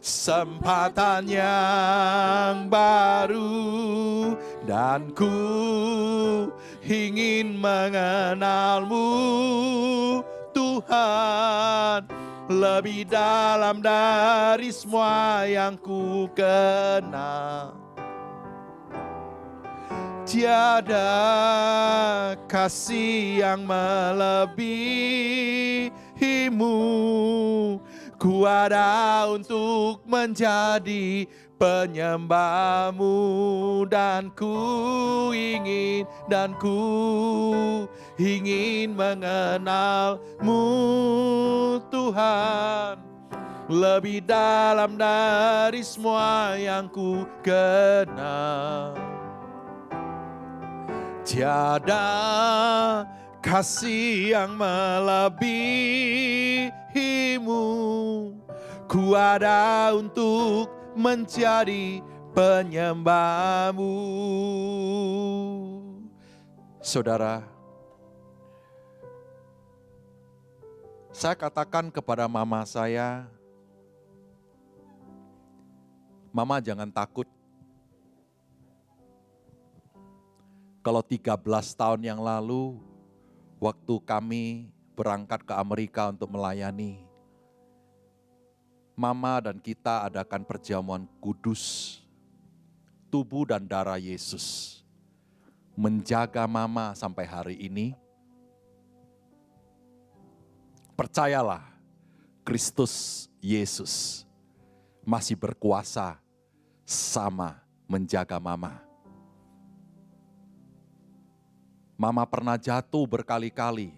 kesempatan yang baru, dan ku ingin mengenalmu Tuhan lebih dalam dari semua yang ku kenal. Tiada kasih yang melebihimu, ku ada untuk menjadi penyembahmu, dan ku ingin mengenalmu Tuhan lebih dalam dari semua yang ku kenal. Tiada kasih yang melebihimu, ku ada untuk menjadi penyembahmu. Saudara, saya katakan kepada mama saya, Mama jangan takut. Kalau 13 tahun yang lalu, waktu kami berangkat ke Amerika untuk melayani, Mama dan kita adakan perjamuan kudus, tubuh dan darah Yesus. Menjaga Mama sampai hari ini. Percayalah, Kristus Yesus masih berkuasa sama menjaga Mama. Mama pernah jatuh berkali-kali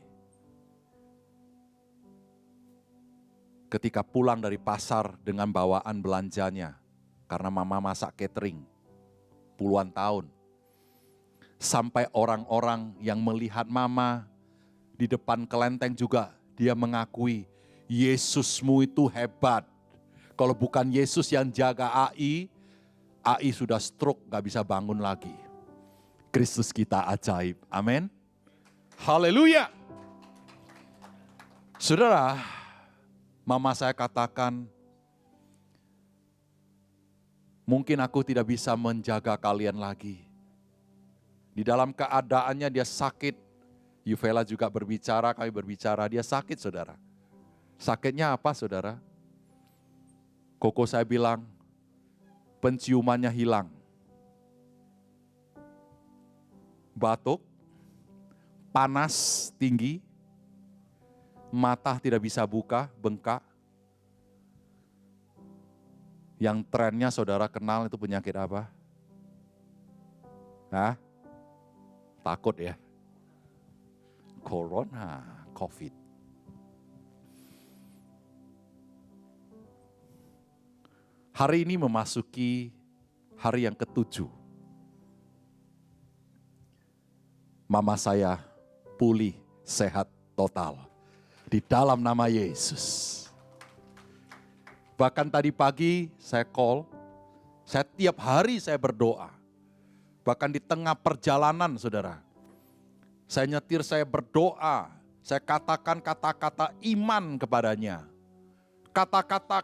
ketika pulang dari pasar dengan bawaan belanjanya, karena Mama masak catering puluhan tahun. Sampai orang-orang yang melihat Mama di depan kelenteng juga, dia mengakui, Yesusmu itu hebat. Kalau bukan Yesus yang jaga AI sudah stroke, gak bisa bangun lagi. Kristus kita ajaib. Amin. Haleluya. Saudara, Mama saya katakan, mungkin aku tidak bisa menjaga kalian lagi. Di dalam keadaannya dia sakit. Yuvela juga berbicara, kami berbicara, dia sakit saudara. Sakitnya apa saudara? Koko saya bilang, penciumannya hilang. Batuk, panas tinggi, mata tidak bisa buka, bengkak. Yang trennya saudara kenal itu penyakit apa? Hah? Takut ya? Corona, COVID. Hari ini memasuki hari yang ke-7. Mama saya pulih, sehat total. Di dalam nama Yesus. Bahkan tadi pagi saya call, tiap hari saya berdoa. Bahkan di tengah perjalanan saudara. Saya nyetir, saya berdoa. Saya katakan kata-kata iman kepadanya. Kata-kata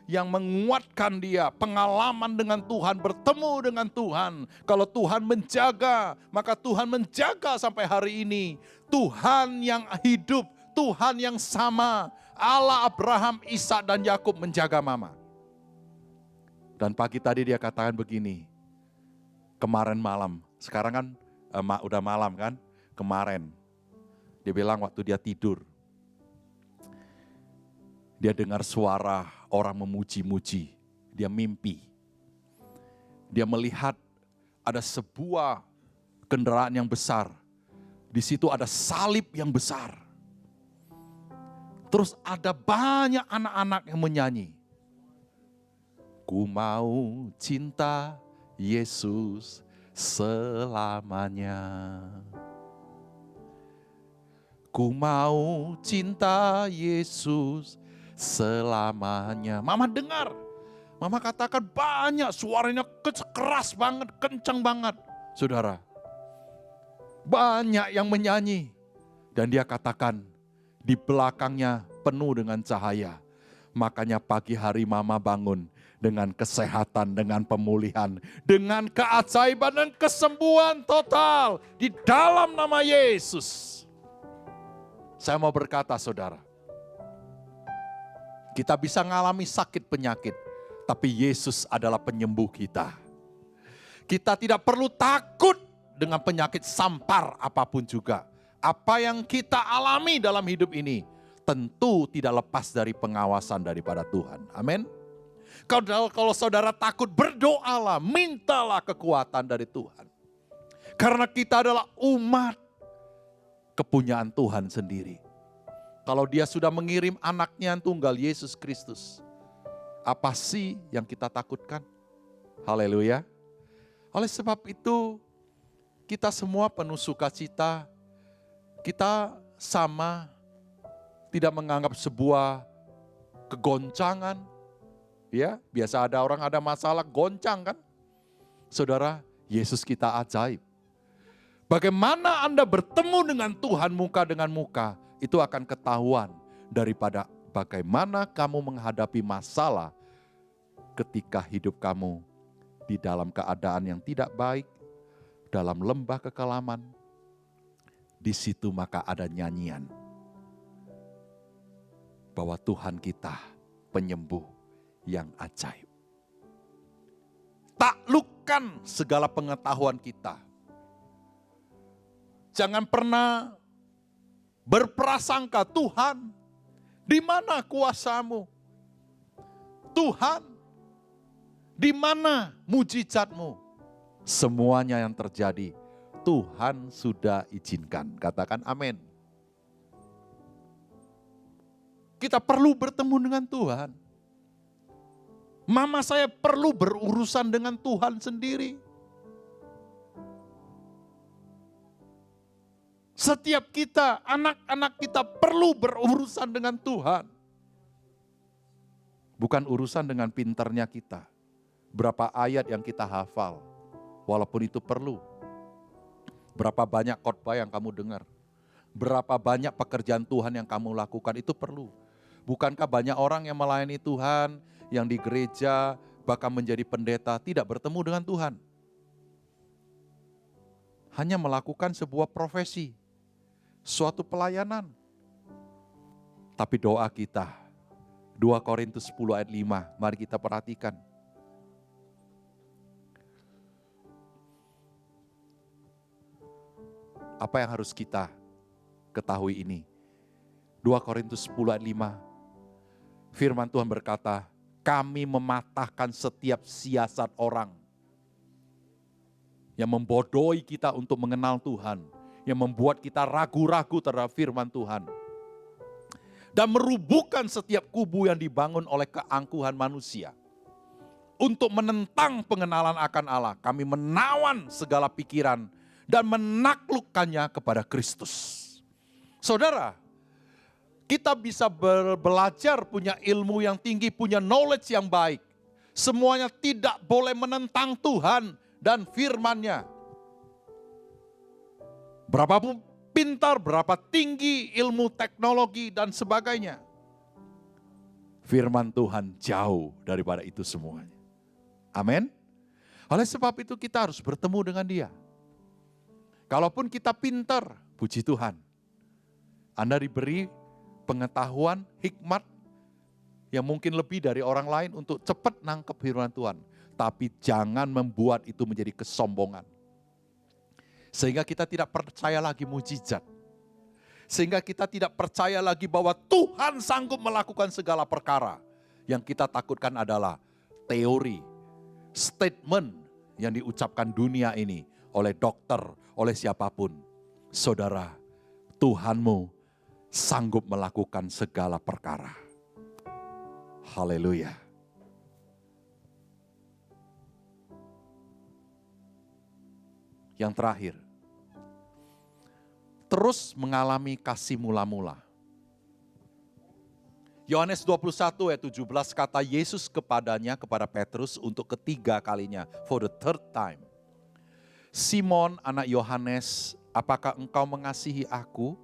yang menguatkan dia, pengalaman dengan Tuhan, bertemu dengan Tuhan. Kalau Tuhan menjaga, maka Tuhan menjaga sampai hari ini. Tuhan yang hidup, Tuhan yang sama, Allah Abraham, Ishak dan Yakub menjaga Mama. Dan pagi tadi dia katakan begini, kemarin malam, sekarang kan udah malam kan, kemarin. Dia bilang waktu dia tidur, dia dengar suara orang memuji-muji. Dia mimpi. Dia melihat ada sebuah kendaraan yang besar. Di situ ada salib yang besar. Terus ada banyak anak-anak yang menyanyi. Ku mau cinta Yesus selamanya. Ku mau cinta Yesus selamanya. Mama dengar. Mama katakan banyak, suaranya keras banget, kencang banget. Saudara, banyak yang menyanyi. Dan dia katakan di belakangnya penuh dengan cahaya. Makanya pagi hari mama bangun dengan kesehatan, dengan pemulihan, dengan keajaiban dan kesembuhan total di dalam nama Yesus. Saya mau berkata saudara, kita bisa mengalami sakit penyakit, tapi Yesus adalah penyembuh kita. Kita tidak perlu takut dengan penyakit sampar apapun juga. Apa yang kita alami dalam hidup ini tentu tidak lepas dari pengawasan daripada Tuhan. Amin. Kalau saudara takut, berdoalah, mintalah kekuatan dari Tuhan. Karena kita adalah umat kepunyaan Tuhan sendiri. Kalau Dia sudah mengirim anaknya yang tunggal, Yesus Kristus, apa sih yang kita takutkan? Haleluya. Oleh sebab itu, kita semua penuh sukacita. Kita sama, tidak menganggap sebuah kegoncangan. Ya, biasa ada orang ada masalah goncang kan? Saudara, Yesus kita ajaib. Bagaimana Anda bertemu dengan Tuhan muka dengan muka, itu akan ketahuan daripada bagaimana kamu menghadapi masalah ketika hidup kamu di dalam keadaan yang tidak baik, dalam lembah kekelaman. Di situ maka ada nyanyian bahwa Tuhan kita penyembuh yang ajaib. Taklukkan segala pengetahuan kita. Jangan pernah berprasangka, Tuhan, di mana kuasamu? Tuhan, di mana mujizatmu? Semuanya yang terjadi, Tuhan sudah izinkan. Katakan amin. Kita perlu bertemu dengan Tuhan. Mama saya perlu berurusan dengan Tuhan sendiri. Setiap kita, anak-anak kita perlu berurusan dengan Tuhan. Bukan urusan dengan pintarnya kita. Berapa ayat yang kita hafal, walaupun itu perlu. Berapa banyak khotbah yang kamu dengar. Berapa banyak pekerjaan Tuhan yang kamu lakukan, itu perlu. Bukankah banyak orang yang melayani Tuhan, yang di gereja, bahkan menjadi pendeta, tidak bertemu dengan Tuhan. Hanya melakukan sebuah profesi, suatu pelayanan. Tapi doa kita, 2 Korintus 10 ayat 5, mari kita perhatikan. Apa yang harus kita ketahui ini? 2 Korintus 10 ayat 5, firman Tuhan berkata, kami mematahkan setiap siasat orang yang membodohi kita untuk mengenal Tuhan, yang membuat kita ragu-ragu terhadap firman Tuhan, dan merubuhkan setiap kubu yang dibangun oleh keangkuhan manusia. Untuk menentang pengenalan akan Allah, kami menawan segala pikiran dan menaklukkannya kepada Kristus. Saudara, kita bisa belajar, punya ilmu yang tinggi, punya knowledge yang baik. Semuanya tidak boleh menentang Tuhan dan firman-Nya. Berapapun pintar, berapa tinggi ilmu teknologi dan sebagainya, firman Tuhan jauh daripada itu semuanya. Amin. Oleh sebab itu kita harus bertemu dengan Dia. Kalaupun kita pintar, puji Tuhan, Anda diberi pengetahuan, hikmat yang mungkin lebih dari orang lain untuk cepat nangkep firman Tuhan. Tapi jangan membuat itu menjadi kesombongan. Sehingga kita tidak percaya lagi mujizat. Sehingga kita tidak percaya lagi bahwa Tuhan sanggup melakukan segala perkara. Yang kita takutkan adalah teori, statement yang diucapkan dunia ini oleh dokter, oleh siapapun. Saudara, Tuhanmu sanggup melakukan segala perkara. Haleluya. Yang terakhir, terus mengalami kasih mula-mula. Yohanes 21 ayat 17 kata Yesus kepadanya, kepada Petrus untuk ketiga kalinya, for the third time. Simon anak Yohanes, apakah engkau mengasihi aku?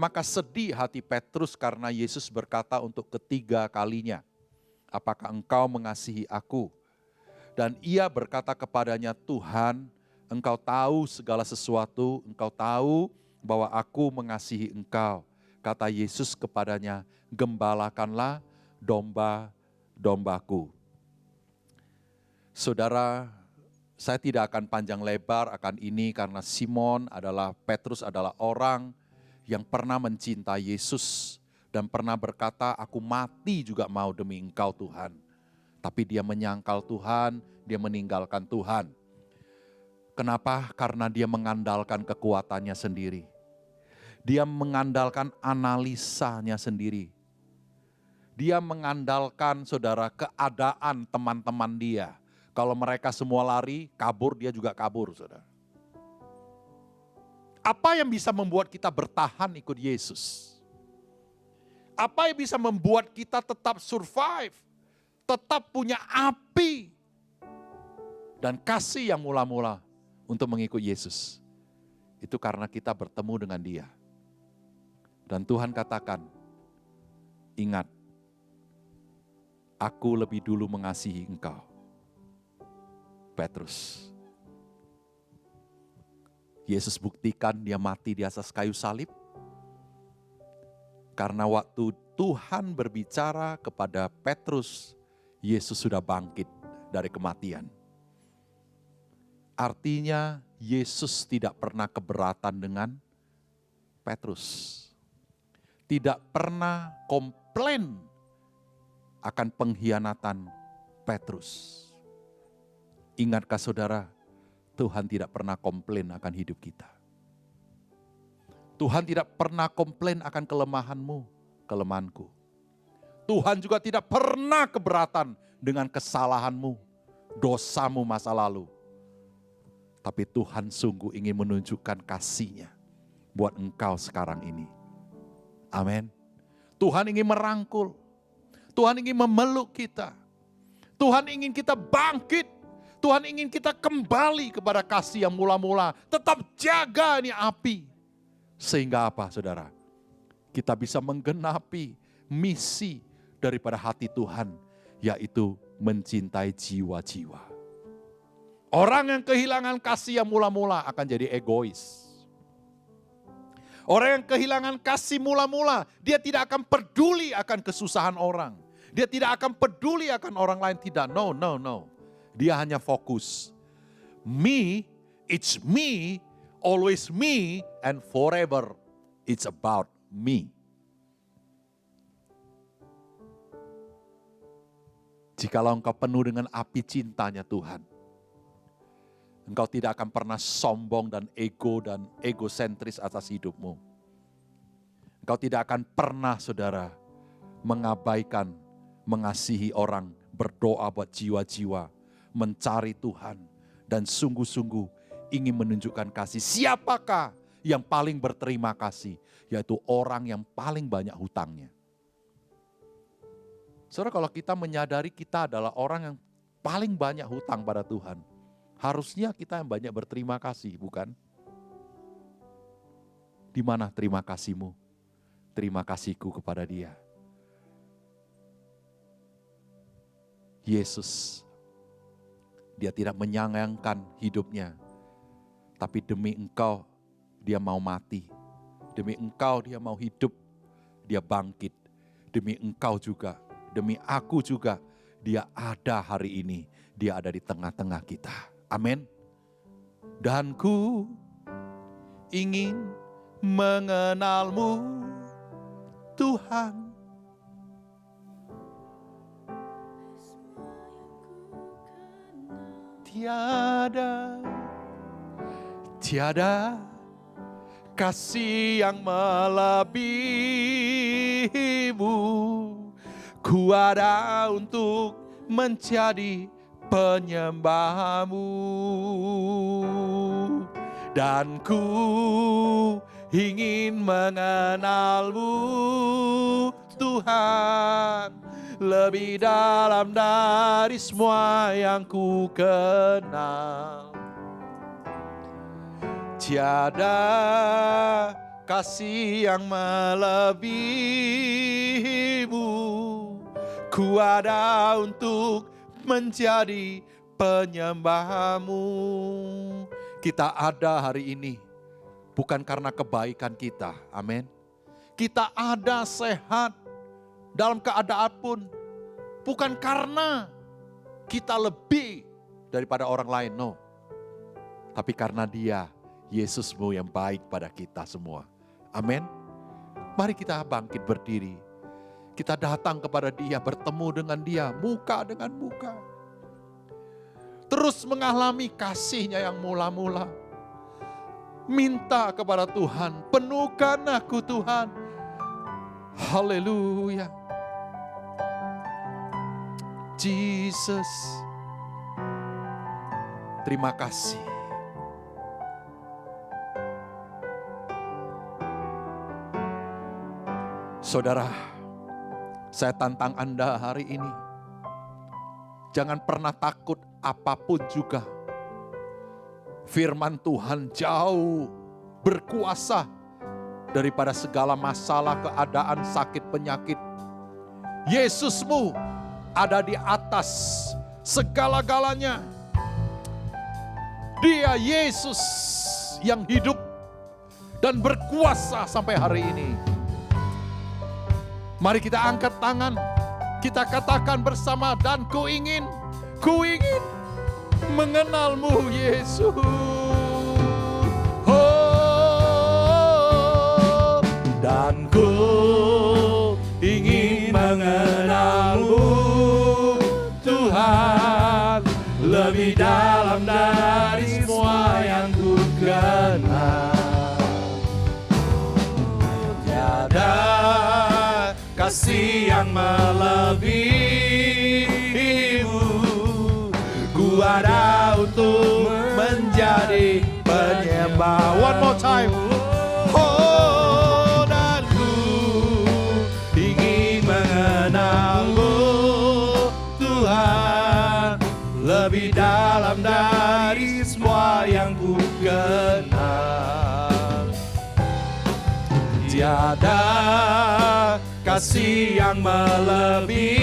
Maka sedih hati Petrus karena Yesus berkata untuk ketiga kalinya, apakah engkau mengasihi aku? Dan ia berkata kepadanya, Tuhan, engkau tahu segala sesuatu, engkau tahu bahwa aku mengasihi engkau. Kata Yesus kepadanya, gembalakanlah domba-dombaku. Saudara, saya tidak akan panjang lebar akan ini karena Petrus adalah orang yang pernah mencintai Yesus dan pernah berkata, aku mati juga mau demi engkau Tuhan. Tapi dia menyangkal Tuhan, dia meninggalkan Tuhan. Kenapa? Karena dia mengandalkan kekuatannya sendiri. Dia mengandalkan analisanya sendiri. Dia mengandalkan, saudara, keadaan teman-teman dia. Kalau mereka semua lari, kabur, dia juga kabur, saudara. Apa yang bisa membuat kita bertahan ikut Yesus? Apa yang bisa membuat kita tetap survive? Tetap punya api dan kasih yang mula-mula untuk mengikut Yesus. Itu karena kita bertemu dengan Dia. Dan Tuhan katakan, ingat, aku lebih dulu mengasihi engkau, Petrus. Yesus buktikan dia mati di atas kayu salib. Karena waktu Tuhan berbicara kepada Petrus, Yesus sudah bangkit dari kematian. Artinya Yesus tidak pernah keberatan dengan Petrus. Tidak pernah komplain akan pengkhianatan Petrus. Ingatkah saudara, Tuhan tidak pernah komplain akan hidup kita. Tuhan tidak pernah komplain akan kelemahanmu, kelemahanku. Tuhan juga tidak pernah keberatan dengan kesalahanmu, dosamu masa lalu. Tapi Tuhan sungguh ingin menunjukkan kasih-Nya buat engkau sekarang ini. Amin. Tuhan ingin merangkul. Tuhan ingin memeluk kita. Tuhan ingin kita bangkit. Tuhan ingin kita kembali kepada kasih yang mula-mula. Tetap jaga ini api. Sehingga apa, saudara? Kita bisa menggenapi misi daripada hati Tuhan, yaitu mencintai jiwa-jiwa. Orang yang kehilangan kasih yang mula-mula akan jadi egois. Orang yang kehilangan kasih mula-mula, dia tidak akan peduli akan kesusahan orang. Dia tidak akan peduli akan orang lain, tidak. No. Dia hanya fokus. Me, it's me, always me, and forever it's about me. Jikalau engkau penuh dengan api cintanya Tuhan, engkau tidak akan pernah sombong dan egosentris atas hidupmu. Engkau tidak akan pernah, saudara, mengabaikan, mengasihi orang, berdoa buat jiwa-jiwa, mencari Tuhan, dan sungguh-sungguh ingin menunjukkan kasih. Siapakah yang paling berterima kasih? Yaitu orang yang paling banyak hutangnya. Saudara, kalau kita menyadari kita adalah orang yang paling banyak hutang pada Tuhan, harusnya kita yang banyak berterima kasih, bukan? Di mana terima kasihmu? Terima kasihku kepada Dia. Yesus, Dia tidak menyayangkan hidupnya, tapi demi engkau Dia mau mati. Demi engkau Dia mau hidup, Dia bangkit. Demi engkau juga, demi aku juga, Dia ada hari ini. Dia ada di tengah-tengah kita. Amin. Dan ku ingin mengenalmu, Tuhan. Tiada kasih yang melebihimu. Ku ada untuk menjadi penyembahmu. Dan ku ingin mengenalmu, Tuhan, lebih dalam dari semua yang ku kenal. Tiada kasih yang melebihimu, ku ada untuk menjadi penyembahmu. Kita ada hari ini bukan karena kebaikan kita, amin. Kita ada sehat dalam keadaan pun bukan karena kita lebih daripada orang lain, no. Tapi karena Dia, Yesusmu yang baik pada kita semua. Amin. Mari kita bangkit berdiri. Kita datang kepada Dia, bertemu dengan Dia, muka dengan muka. Terus mengalami kasih-Nya yang mula-mula. Minta kepada Tuhan, penuhkan aku Tuhan. Haleluya. Jesus. Terima kasih. Saudara, saya tantang Anda hari ini. Jangan pernah takut apapun juga. Firman Tuhan jauh berkuasa daripada segala masalah, keadaan, sakit, penyakit. Yesusmu ada di atas segala-galanya. Dia Yesus yang hidup dan berkuasa sampai hari ini. Mari kita angkat tangan, kita katakan bersama, dan ku ingin mengenalmu Yesus. Oh, dan ku ingin mengenalmu Tuhan, lebih dalam dari semua yang ku kenal. Tiada kasih yang melebihimu, ku ada untuk menjadi penyembah. One more time. Oh, dan ku ingin mengenalmu Tuhan, lebih dalam dari semua yang ku kenal. Tiada kasih yang melebihimu,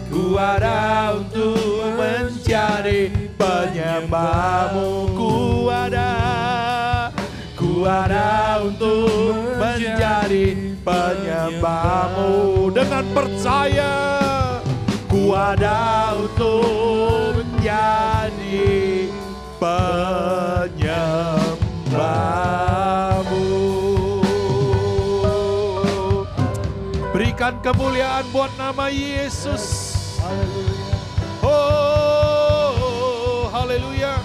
ku ada untuk menjadi penyembahmu. Ku ada untuk menjadi penyembahmu. Dengan percaya, ku ada untuk menjadi penyembahmu. Berikan kemuliaan buat nama Yesus. Oh, haleluya.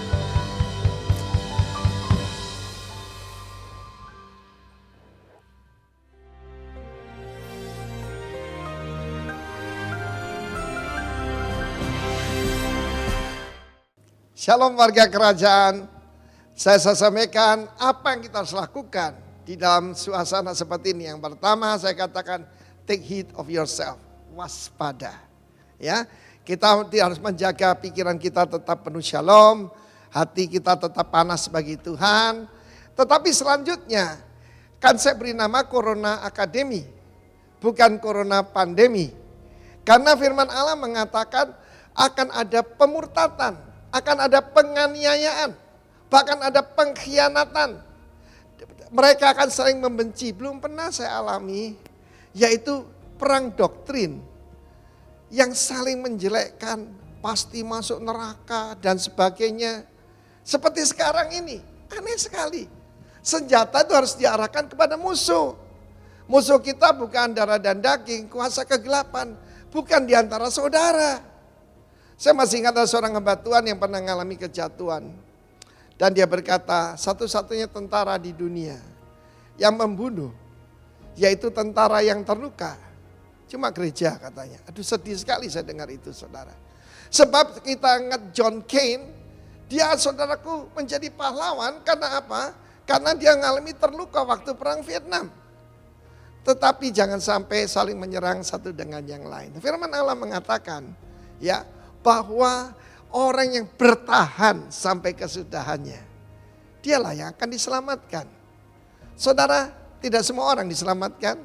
Shalom warga kerajaan. Saya sampaikan apa yang kita harus lakukan di dalam suasana seperti ini. Yang pertama saya katakan, take heed of yourself, waspada. Ya, kita harus menjaga pikiran kita tetap penuh shalom, hati kita tetap panas bagi Tuhan. Tetapi selanjutnya, kan saya beri nama Corona Academy, bukan Corona Pandemi. Karena firman Allah mengatakan akan ada pemurtatan, akan ada penganiayaan, bahkan ada pengkhianatan. Mereka akan saling membenci. Belum pernah saya alami, yaitu perang doktrin yang saling menjelekkan, pasti masuk neraka dan sebagainya. Seperti sekarang ini, aneh sekali. Senjata itu harus diarahkan kepada musuh. Musuh kita bukan darah dan daging, kuasa kegelapan, bukan di antara saudara. Saya masih ingat ada seorang hamba Tuhan yang pernah mengalami kejatuhan. Dan dia berkata, satu-satunya tentara di dunia yang membunuh, yaitu tentara yang terluka, cuma gereja katanya. Aduh, sedih sekali saya dengar itu, saudara. Sebab kita ingat John Kane, dia saudaraku menjadi pahlawan karena apa? Karena dia mengalami terluka waktu perang Vietnam. Tetapi jangan sampai saling menyerang satu dengan yang lain. Firman Allah mengatakan, ya, bahwa orang yang bertahan sampai kesudahannya, dialah yang akan diselamatkan. Saudara, tidak semua orang diselamatkan,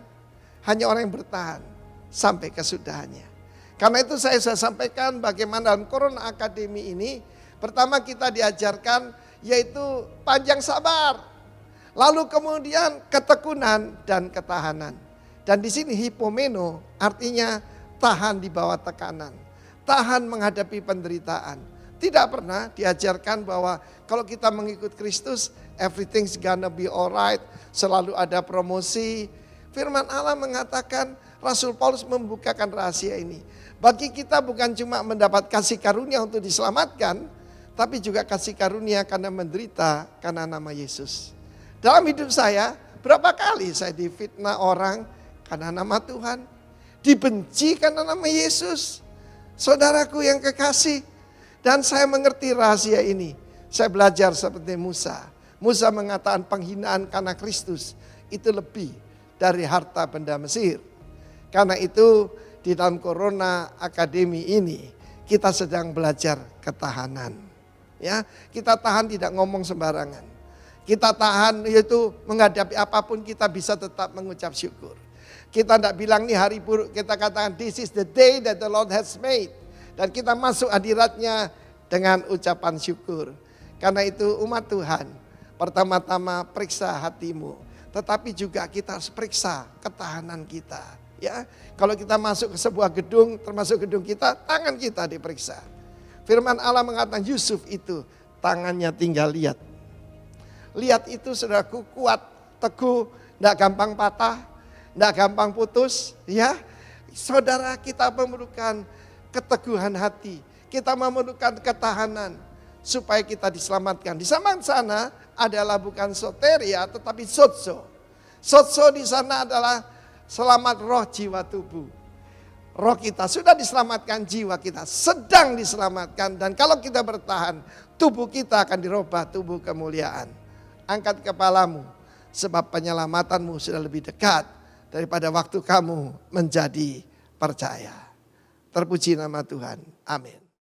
hanya orang yang bertahan sampai kesudahannya. Karena itu saya sampaikan bagaimana dalam Corona Academy ini, pertama kita diajarkan yaitu panjang sabar, lalu kemudian ketekunan dan ketahanan. Dan di sini hipomeno artinya tahan di bawah tekanan, tahan menghadapi penderitaan. Tidak pernah diajarkan bahwa kalau kita mengikut Kristus, everything's gonna be alright, selalu ada promosi. Firman Allah mengatakan, Rasul Paulus membukakan rahasia ini. Bagi kita bukan cuma mendapat kasih karunia untuk diselamatkan, tapi juga kasih karunia karena menderita karena nama Yesus. Dalam hidup saya, berapa kali saya difitnah orang karena nama Tuhan, dibenci karena nama Yesus. Saudaraku yang kekasih, dan saya mengerti rahasia ini. Saya belajar seperti Musa. Musa mengatakan penghinaan karena Kristus itu lebih dari harta benda Mesir. Karena itu di dalam Corona Academy ini kita sedang belajar ketahanan. Ya, kita tahan tidak ngomong sembarangan. Kita tahan yaitu menghadapi apapun kita bisa tetap mengucap syukur. Kita tidak bilang nih hari buruk, kita katakan this is the day that the Lord has made. Dan kita masuk hadiratnya dengan ucapan syukur. Karena itu umat Tuhan, pertama-tama periksa hatimu. Tetapi juga kita harus periksa ketahanan kita. Ya, kalau kita masuk ke sebuah gedung, termasuk gedung kita, tangan kita diperiksa. Firman Allah mengatakan Yusuf itu tangannya tinggal lihat. Lihat itu saudaraku kuat, teguh, tidak gampang patah, tidak gampang putus. Ya, saudara kita memerlukan keteguhan hati. Kita memerlukan ketahanan supaya kita diselamatkan. Di sana adalah bukan soteria tetapi sotso. Sotso di sana adalah selamat roh, jiwa, tubuh. Roh kita sudah diselamatkan, jiwa kita sedang diselamatkan. Dan kalau kita bertahan, tubuh kita akan dirubah tubuh kemuliaan. Angkat kepalamu, sebab penyelamatanmu sudah lebih dekat daripada waktu kamu menjadi percaya. Terpuji nama Tuhan. Amin.